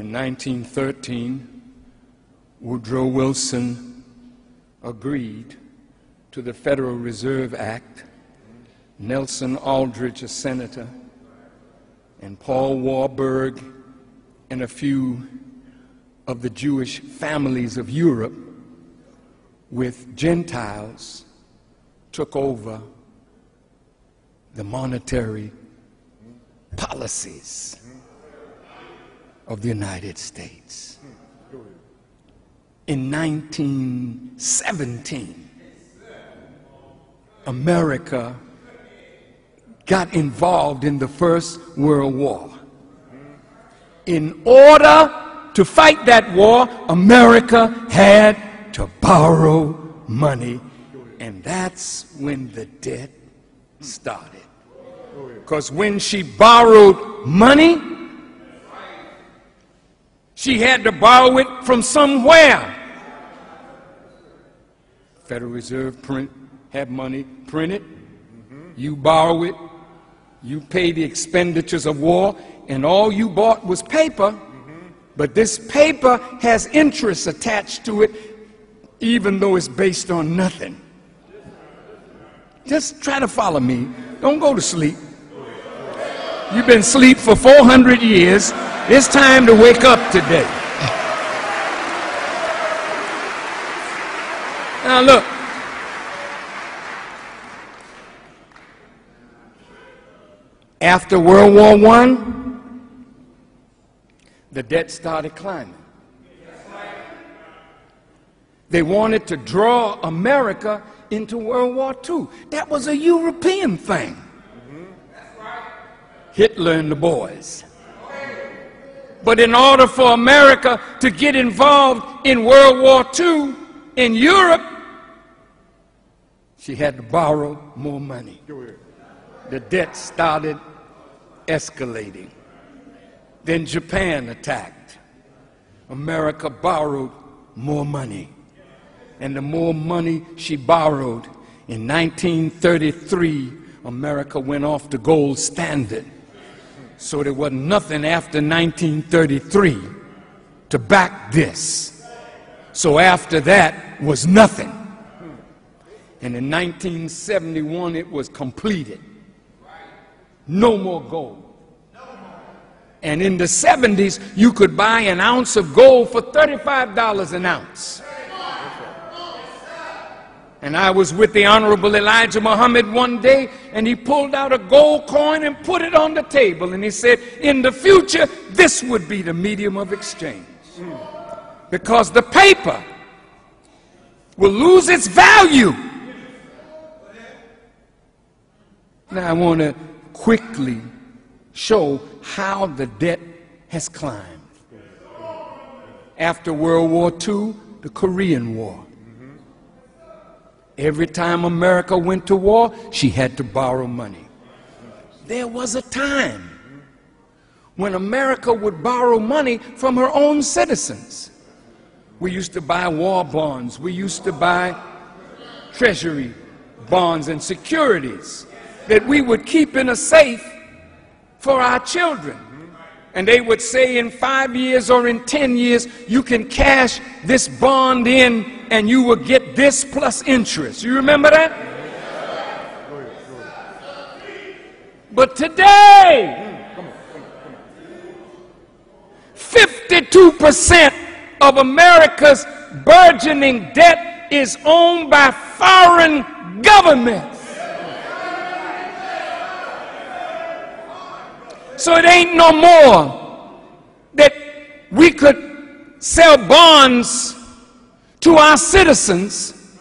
In 1913, Woodrow Wilson agreed to the Federal Reserve Act. Nelson Aldrich, a senator, and Paul Warburg and a few of the Jewish families of Europe with Gentiles took over the monetary policies of the United States. In 1917, America got involved in the First World War. In order to fight that war, America had to borrow money, and that's when the debt started. Because when she borrowed money, she had to borrow it from somewhere. Federal Reserve have money printed, you borrow it, you pay the expenditures of war, and all you bought was paper, but this paper has interest attached to it, even though it's based on nothing. Just try to follow me. Don't go to sleep. You've been asleep for 400 years. It's time to wake up today. Now look. After World War I, the debt started climbing. They wanted to draw America into World War II. That was a European thing. Hitler and the boys. But in order for America to get involved in World War II in Europe, she had to borrow more money. The debt started escalating. Then Japan attacked. America borrowed more money. And the more money she borrowed, in 1933, America went off the gold standard. So there was nothing after 1933 to back this. So after that was nothing. And in 1971, it was completed. No more gold. And in the 70s, you could buy an ounce of gold for $35 an ounce. And I was with the Honorable Elijah Muhammad one day, and he pulled out a gold coin and put it on the table. And he said, in the future, this would be the medium of exchange. Because the paper will lose its value. Now I want to quickly show how the debt has climbed. After World War II, the Korean War. Every time America went to war, she had to borrow money. There was a time when America would borrow money from her own citizens. We used to buy war bonds. We used to buy treasury bonds and securities that we would keep in a safe for our children. And they would say in 5 years or in 10 years, you can cash this bond in and you will get this plus interest. You remember that? But today, 52% of America's burgeoning debt is owned by foreign governments. So it ain't no more that we could sell bonds to our citizens.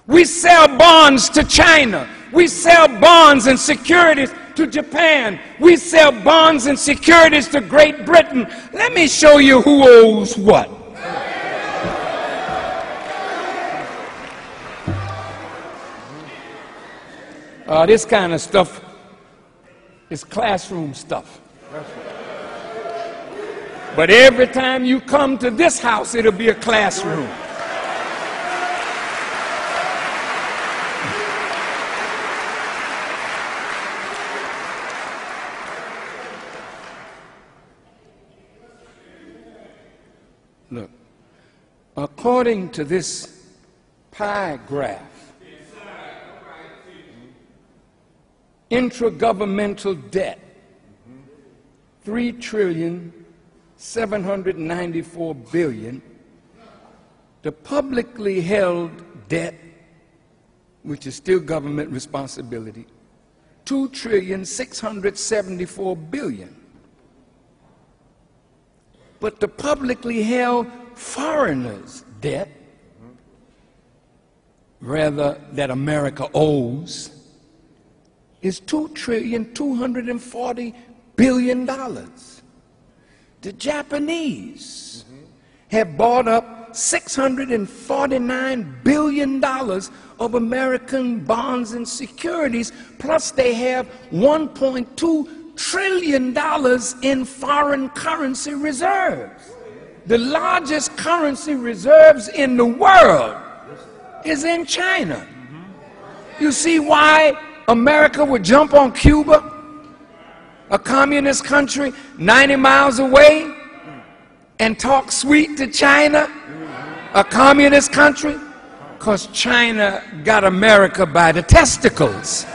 We sell bonds to China. We sell bonds and securities to Japan. We sell bonds and securities to Great Britain. Let me show you who owes what. This kind of stuff is classroom stuff. But every time you come to this house, it'll be a classroom. Look, according to this pie graph, intragovernmental debt, $3,794,000,000,000. The publicly held debt, which is still government responsibility, $2,674,000,000,000. But the publicly held foreigners' debt, rather that America owes, is $2,240,000,000,000. The Japanese have bought up $649 billion of American bonds and securities, plus they have $1.2 trillion in foreign currency reserves. The largest currency reserves in the world is in China. You see why America would jump on Cuba, a communist country 90 miles away, and talk sweet to China, a communist country? Because China got America by the testicles.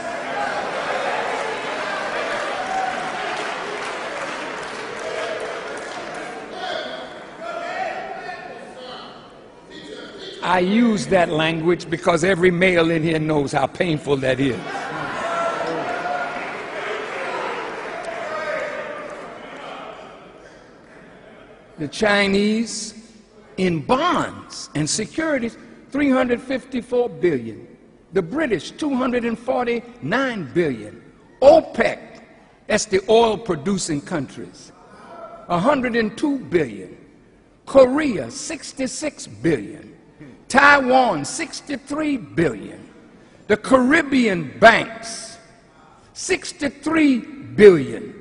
I use that language because every male in here knows how painful that is. The Chinese in bonds and securities, $354 billion. The British, $249 billion. OPEC, that's the oil producing countries, $102 billion. Korea, $66 billion. Taiwan, $63 billion. The Caribbean banks, $63 billion.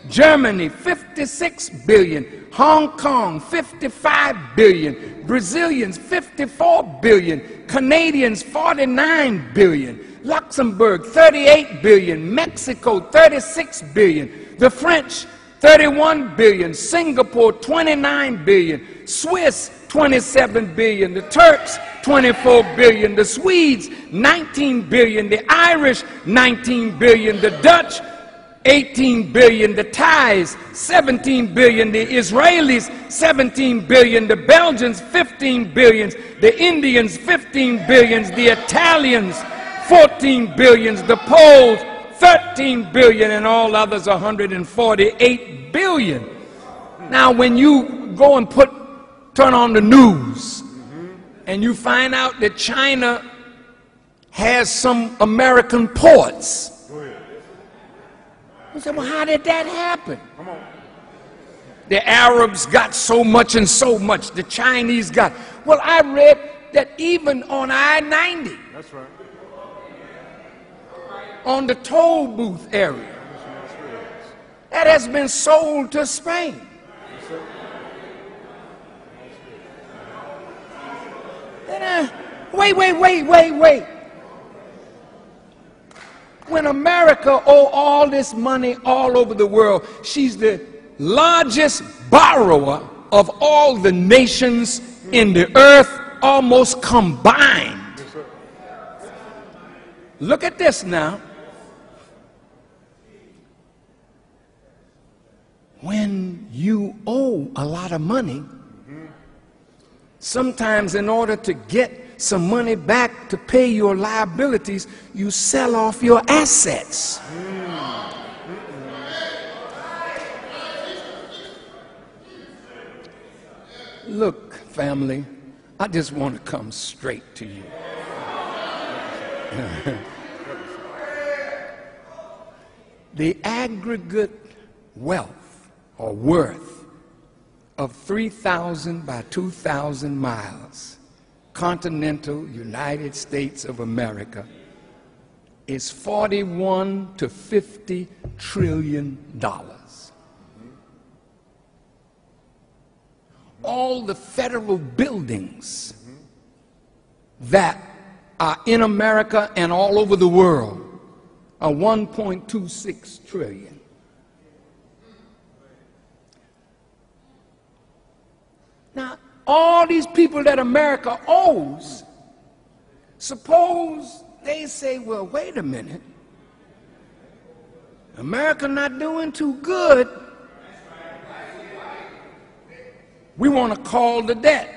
Germany, $56 billion. Hong Kong, $55 billion. Brazilians, $54 billion. Canadians, $49 billion. Luxembourg, $38 billion. Mexico, $36 billion. The French, $31 billion. Singapore, $29 billion. Swiss, $27 billion. The Turks, $24 billion. The Swedes, $19 billion. The Irish, $19 billion. The Dutch, $18 billion. The Thais, $17 billion. The Israelis, $17 billion. The Belgians, $15 billion. The Indians, $15 billion. The Italians, $14 billion. The Poles, $13 billion. And all others, $148 billion. Now, when you go and turn on the news and you find out that China has some American ports, you say, well, how did that happen? The Arabs got so much and so much. The Chinese got. Well, I read that even on I-90, that's right, on the toll booth area, that has been sold to Spain. Wait. When America owes all this money all over the world, she's the largest borrower of all the nations in the earth almost combined. Look at this now. When you owe a lot of money, sometimes in order to get some money back to pay your liabilities, you sell off your assets. Look, family, I just want to come straight to you. The aggregate wealth or worth of 3,000 by 2,000 miles continental United States of America is $41 to $50 trillion. All the federal buildings that are in America and all over the world are $1.26 trillion. Now, all these people that America owes, suppose they say, well, wait a minute, America not doing too good. We want to call the debt.